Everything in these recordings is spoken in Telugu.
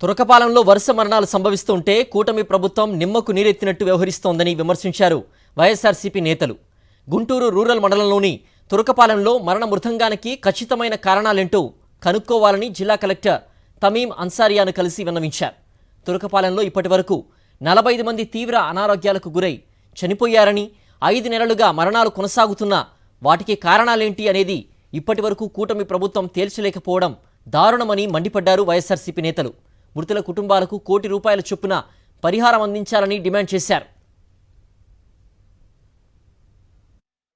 తురకపాలెంలో వరుస మరణాలు సంభవిస్తుంటే కూటమి ప్రభుత్వం నిమ్మకు నీరెత్తినట్టు వ్యవహరిస్తోందని విమర్శించారు వైఎస్ఆర్సీపీ నేతలు. గుంటూరు రూరల్ మండలంలోని తురకపాలెంలో మరణ మృతంగానికి ఖచ్చితమైన కారణాలేంటో కనుక్కోవాలని జిల్లా కలెక్టర్ తమీం అన్సారియాను కలిసి విన్నవించారు. తురకపాలెంలో ఇప్పటివరకు 45 మంది తీవ్ర అనారోగ్యాలకు గురై చనిపోయారని, 5 నెలలుగా మరణాలు కొనసాగుతున్నా వాటికి కారణాలేంటి అనేది ఇప్పటివరకు కూటమి ప్రభుత్వం తేల్చలేకపోవడం దారుణమని మండిపడ్డారు వైఎస్ఆర్సీపీ నేతలు. మృతుల కుటుంబాలకు ₹1 కోటి చొప్పున పరిహారం అందించాలని డిమాండ్ చేశారు.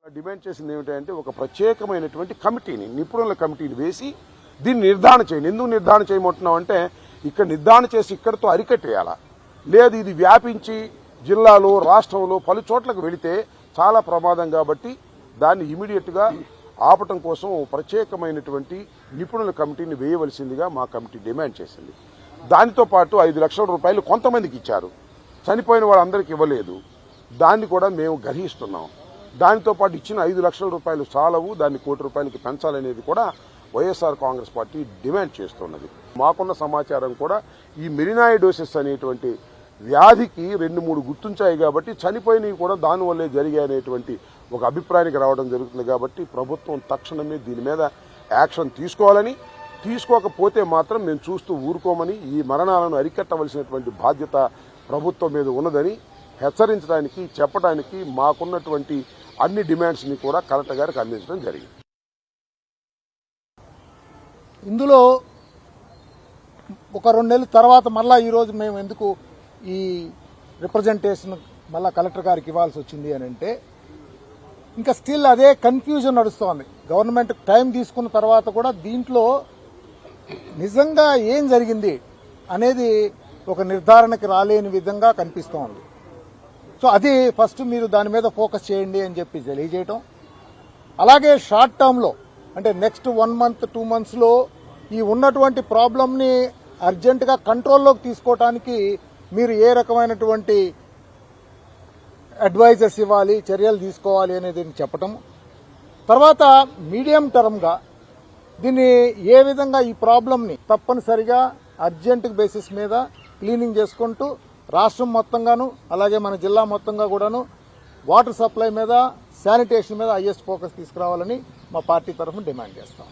డిమాండ్ చేసింది ఏమిటంటే ఒక ప్రత్యేకమైనటువంటి కమిటీని, నిపుణుల కమిటీని వేసి దీన్ని నిర్ధారణ చేయండి. ఎందుకు నిర్ధారణ చేయమంటున్నాం అంటే ఇక్కడ నిర్ధారణ చేసి ఇక్కడితో అరికట్టేయాలా, లేదు ఇది వ్యాపించి జిల్లాలో రాష్ట్రంలో పలు చోట్లకు వెళితే చాలా ప్రమాదం. కాబట్టి దాన్ని ఇమీడియట్గా ఆపటం కోసం ప్రత్యేకమైనటువంటి నిపుణుల కమిటీని వేయవలసిందిగా మా కమిటీ డిమాండ్ చేసింది. దానితో పాటు ₹5 లక్షల కొంతమందికి ఇచ్చారు, చనిపోయిన వాళ్ళందరికీ ఇవ్వలేదు. దాన్ని కూడా మేము గ్రహిస్తున్నాం. దానితో పాటు ఇచ్చిన ₹5 లక్షల చాలవు, దాన్ని ₹1 కోటి పెంచాలనేది కూడా వైఎస్ఆర్ కాంగ్రెస్ పార్టీ డిమాండ్ చేస్తున్నది. మాకున్న సమాచారం కూడా ఈ మెరినాయిడోసిస్ అనేటువంటి వ్యాధికి 2-3 గుర్తించాయి కాబట్టి చనిపోయినవి కూడా దానివల్లే జరిగాయనేటువంటి ఒక అభిప్రాయానికి రావడం జరుగుతుంది. కాబట్టి ప్రభుత్వం తక్షణమే దీని మీద యాక్షన్ తీసుకోవాలని, తీసుకోకపోతే మాత్రం మేము చూస్తూ ఊరుకోమని, ఈ మరణాలను అరికట్టవలసినటువంటి బాధ్యత ప్రభుత్వం మీద ఉన్నదని హెచ్చరించడానికి, చెప్పడానికి మాకున్నటువంటి అన్ని డిమాండ్స్ని కూడా కలెక్టర్ గారికి అందించడం జరిగింది. ఇందులో ఒక 2 నెలల తర్వాత మళ్ళీ ఈరోజు మేము ఎందుకు ఈ రిప్రజెంటేషన్ మళ్ళీ కలెక్టర్ గారికి ఇవ్వాల్సి వచ్చింది అని అంటే, ఇంకా స్టిల్ అదే కన్ఫ్యూజన్ నడుస్తోంది. గవర్నమెంట్ టైం తీసుకున్న తర్వాత కూడా దీంట్లో నిజంగా ఏం జరిగింది అనేది ఒక నిర్ధారణకి రాలేని విధంగా కనిపిస్తోంది. సో అది ఫస్ట్ మీరు దాని మీద ఫోకస్ చేయండి అని చెప్పి తెలియజేయటం. అలాగే షార్ట్ టర్మ్లో అంటే నెక్స్ట్ 1 మంత్ 2 మంత్స్లో ఈ ఉన్నటువంటి ప్రాబ్లంని అర్జెంటుగా కంట్రోల్లోకి తీసుకోవటానికి మీరు ఏ రకమైనటువంటి అడ్వైజర్స్ ఇవ్వాలి, చర్యలు తీసుకోవాలి అనేది చెప్పటం. తర్వాత మీడియం టర్మ్గా దీన్ని ఏ విధంగా ఈ ప్రాబ్లంని తప్పనిసరిగా అర్జెంట్ బేసిస్ మీద క్లీనింగ్ చేసుకుంటూ రాష్ట్రం మొత్తంగాను అలాగే మన జిల్లా మొత్తంగా కూడాను వాటర్ సప్లై మీద, శానిటేషన్ మీద హైయెస్ట్ ఫోకస్ తీసుకురావాలని మా పార్టీ తరఫున డిమాండ్ చేస్తాం.